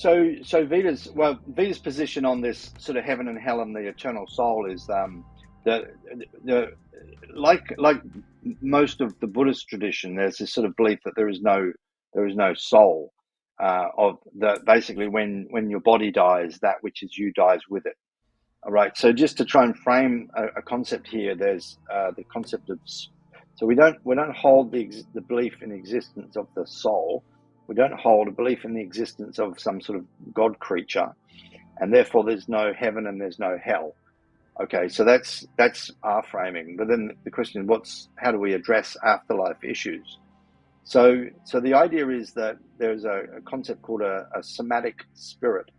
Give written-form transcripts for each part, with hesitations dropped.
Vita's position on this sort of heaven and hell and the eternal soul is that the like most of the Buddhist tradition, there's this sort of belief that there is no soul, of the basically when your body dies, that which is you dies with it. All right. So just to try and frame a concept here, there's the concept of, so we don't hold the belief in the existence of the soul. We don't hold a belief in the existence of some sort of God creature, and therefore there's no heaven and there's no hell. Okay, so that's our framing. But then the question is, how do we address afterlife issues? So the idea is that there's a concept called a somatic spirit.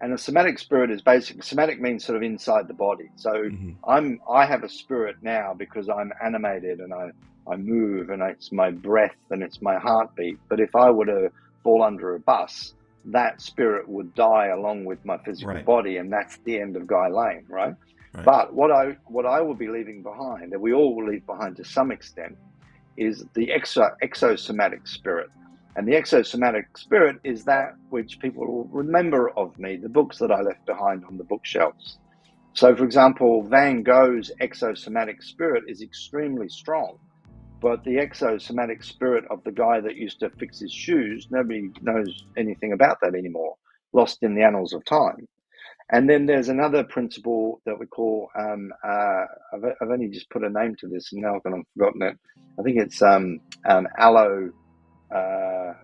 And a somatic spirit is basically, somatic means sort of inside the body. So I have a spirit now because I'm animated and I move and it's my breath and it's my heartbeat. But if I were to fall under a bus, that spirit would die along with my physical body, and that's the end of Guy Lane, right? But what I will be leaving behind, and we all will leave behind to some extent, is the exosomatic spirit. And the exosomatic spirit is that which people will remember of me, the books that I left behind on the bookshelves. So, for example, Van Gogh's exosomatic spirit is extremely strong, but the exosomatic spirit of the guy that used to fix his shoes, nobody knows anything about that anymore, lost in the annals of time. And then there's another principle that we call, I've only just put a name to this and now I've forgotten it. I think it's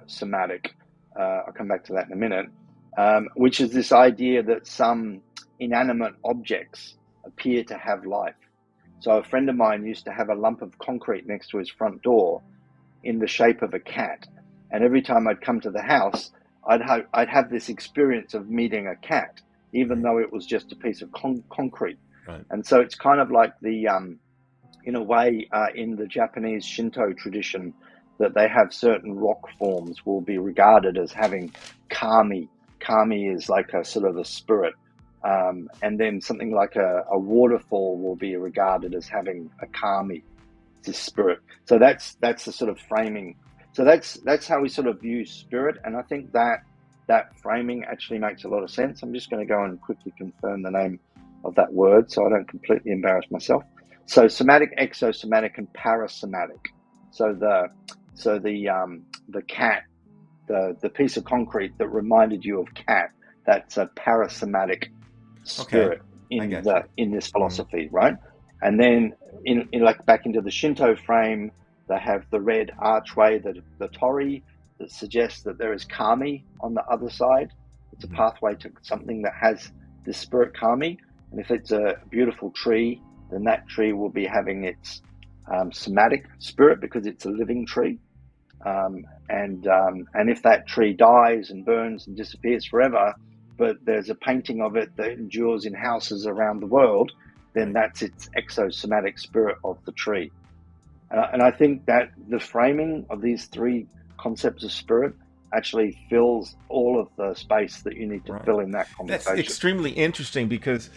somatic. I'll come back to that in a minute, which is this idea that some inanimate objects appear to have life. So a friend of mine used to have a lump of concrete next to his front door in the shape of a cat. And every time I'd come to the house, I'd have this experience of meeting a cat, even though it was just a piece of concrete. Right. And so it's kind of like the, in a way, in the Japanese Shinto tradition, that they have certain rock forms will be regarded as having kami. Kami is like a sort of a spirit. And then something like a waterfall will be regarded as having a kami, this spirit. So that's the sort of framing. So that's how we sort of view spirit. And I think that framing actually makes a lot of sense. I'm just going to go and quickly confirm the name of that word so I don't completely embarrass myself. So somatic, exosomatic, and parasomatic. So the cat, the piece of concrete that reminded you of cat, that's a parasomatic spirit in this philosophy, right? And then in like back into the Shinto frame, they have the red archway, the torii, that suggests that there is kami on the other side. It's a pathway to something that has this spirit kami. And if it's a beautiful tree, then that tree will be having its somatic spirit because it's a living tree. And if that tree dies and burns and disappears forever, but there's a painting of it that endures in houses around the world, then that's its exosomatic spirit of the tree. And I think that the framing of these three concepts of spirit actually fills all of the space that you need to fill in that conversation. That's extremely interesting because